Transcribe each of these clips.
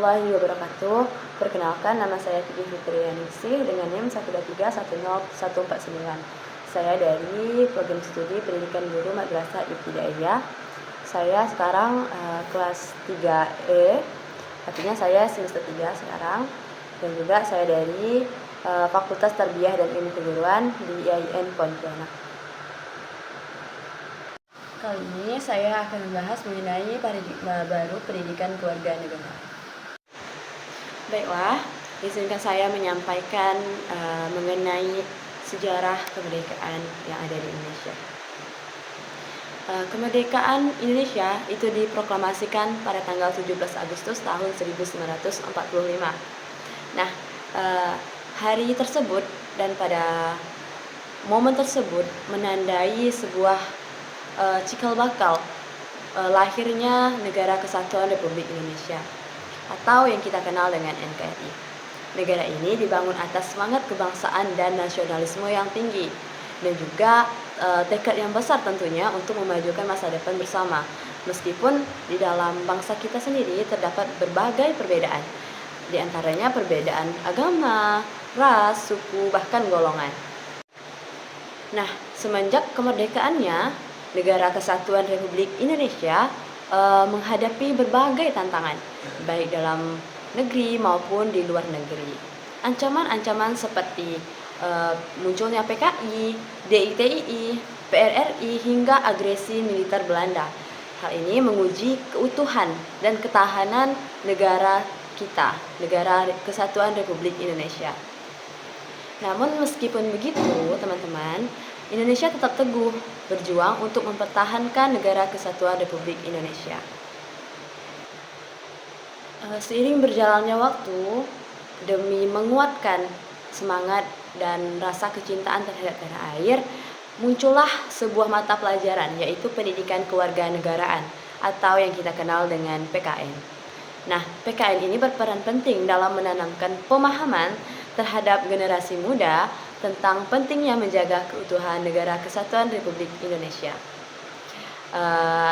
warahmatullahi wabarakatuh. Perkenalkan, nama saya Kiki Fitrianingsih dengan NIM 123101449. Saya dari program studi Pendidikan Guru Madrasah Ibtidaiyah. Saya sekarang kelas 3E, artinya saya semester 3 sekarang. Dan juga saya dari Fakultas Tarbiyah dan Ilmu Keguruan di IAIN Pontianak. Kali ini saya akan membahas mengenai paradigma baru pendidikan kewarganegaraan. Baiklah, izinkan saya menyampaikan mengenai sejarah kemerdekaan yang ada di Indonesia. Kemerdekaan Indonesia itu diproklamasikan pada tanggal 17 Agustus tahun 1945. Nah, hari tersebut dan pada momen tersebut menandai sebuah cikal bakal lahirnya Negara Kesatuan Republik Indonesia atau yang kita kenal dengan NKRI. Negara ini dibangun atas semangat kebangsaan dan nasionalisme yang tinggi dan juga tekad yang besar tentunya untuk memajukan masa depan bersama. Meskipun di dalam bangsa kita sendiri terdapat berbagai perbedaan, di antaranya perbedaan agama, ras, suku, bahkan golongan. Nah, semenjak kemerdekaannya, Negara Kesatuan Republik Indonesia menghadapi berbagai tantangan, baik dalam negeri maupun di luar negeri. Ancaman-ancaman seperti munculnya PKI, DITII, PRRI, hingga agresi militer Belanda. Hal ini menguji keutuhan dan ketahanan negara kita, Negara Kesatuan Republik Indonesia. Namun meskipun begitu, teman-teman, Indonesia tetap teguh berjuang untuk mempertahankan Negara Kesatuan Republik Indonesia. Seiring berjalannya waktu, demi menguatkan semangat dan rasa kecintaan terhadap tanah air, muncullah sebuah mata pelajaran, yaitu Pendidikan Kewarganegaraan atau yang kita kenal dengan PKN. Nah, PKN ini berperan penting dalam menanamkan pemahaman terhadap generasi muda tentang pentingnya menjaga keutuhan Negara Kesatuan Republik Indonesia.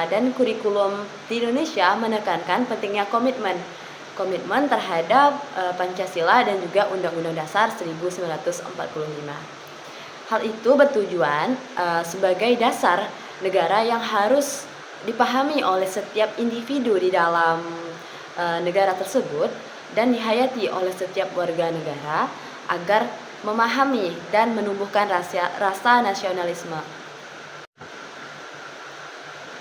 Dan kurikulum di Indonesia menekankan pentingnya komitmen terhadap Pancasila dan juga Undang-Undang Dasar 1945. Hal itu bertujuan sebagai dasar negara yang harus dipahami oleh setiap individu di dalam negara tersebut dan dihayati oleh setiap warga negara agar memahami dan menumbuhkan rasa nasionalisme.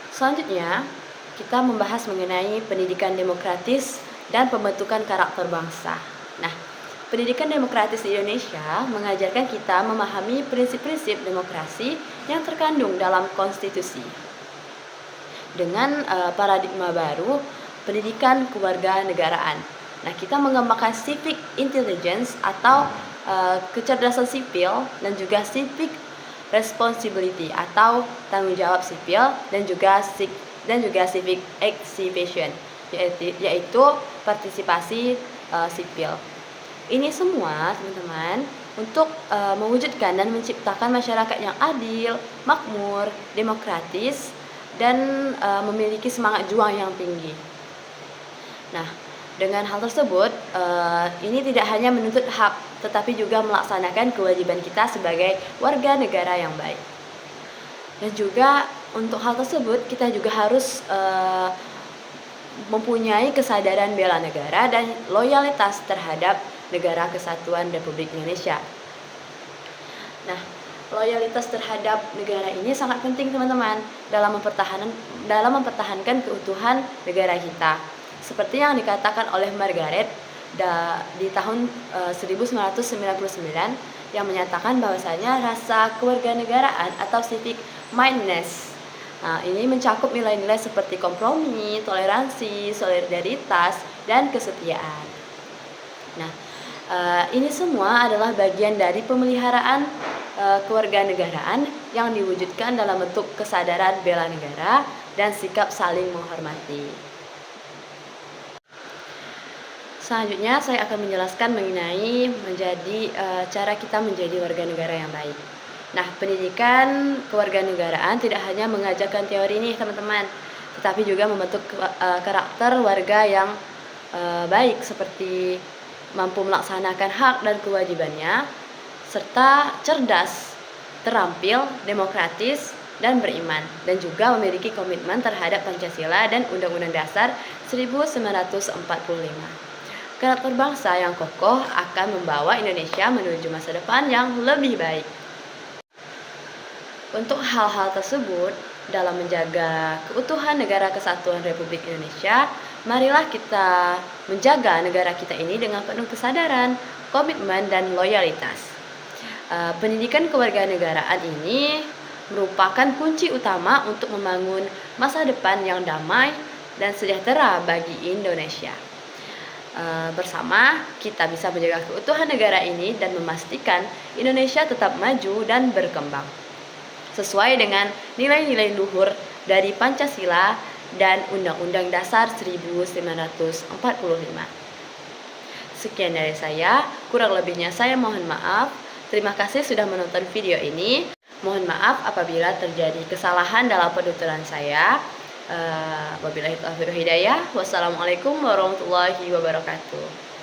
Selanjutnya, kita membahas mengenai pendidikan demokratis dan pembentukan karakter bangsa. Nah, pendidikan demokratis di Indonesia mengajarkan kita memahami prinsip-prinsip demokrasi yang terkandung dalam konstitusi. Dengan paradigma baru, pendidikan kewarganegaraan. Nah, kita mengembangkan civic intelligence atau kecerdasan sipil dan juga civic responsibility atau tanggung jawab sipil dan juga civic activation, yaitu partisipasi sipil. Ini semua, teman-teman, untuk mewujudkan dan menciptakan masyarakat yang adil, makmur, demokratis, dan memiliki semangat juang yang tinggi. Nah, dengan hal tersebut, ini tidak hanya menuntut hak, tetapi juga melaksanakan kewajiban kita sebagai warga negara yang baik. Dan juga untuk hal tersebut, kita juga harus mempunyai kesadaran bela negara dan loyalitas terhadap Negara Kesatuan Republik Indonesia. Nah, loyalitas terhadap negara ini sangat penting, teman-teman, dalam mempertahankan keutuhan negara kita. Seperti yang dikatakan oleh Margaret di tahun 1999 yang menyatakan bahwasanya rasa kewarganegaraan atau civic mindedness ini mencakup nilai-nilai seperti kompromi, toleransi, solidaritas, dan kesetiaan. Nah, ini semua adalah bagian dari pemeliharaan kewarganegaraan yang diwujudkan dalam bentuk kesadaran bela negara dan sikap saling menghormati. Selanjutnya saya akan menjelaskan mengenai cara kita menjadi warga negara yang baik. Nah, pendidikan kewarganegaraan tidak hanya mengajarkan teori nih, teman-teman, tetapi juga membentuk karakter warga yang baik seperti mampu melaksanakan hak dan kewajibannya, serta cerdas, terampil, demokratis, dan beriman, dan juga memiliki komitmen terhadap Pancasila dan Undang-Undang Dasar 1945. Karakter bangsa yang kokoh akan membawa Indonesia menuju masa depan yang lebih baik. Untuk hal-hal tersebut, dalam menjaga keutuhan Negara Kesatuan Republik Indonesia, marilah kita menjaga negara kita ini dengan penuh kesadaran, komitmen, dan loyalitas. Pendidikan kewarganegaraan ini merupakan kunci utama untuk membangun masa depan yang damai dan sejahtera bagi Indonesia. Bersama kita bisa menjaga keutuhan negara ini dan memastikan Indonesia tetap maju dan berkembang sesuai dengan nilai-nilai luhur dari Pancasila dan Undang-Undang Dasar 1945. Sekian dari saya, kurang lebihnya saya mohon maaf. Terima kasih sudah menonton video ini. Mohon maaf apabila terjadi kesalahan dalam penuturan saya. Wabillahi taufiq wal hidayah. Wassalamualaikum warahmatullahi wabarakatuh.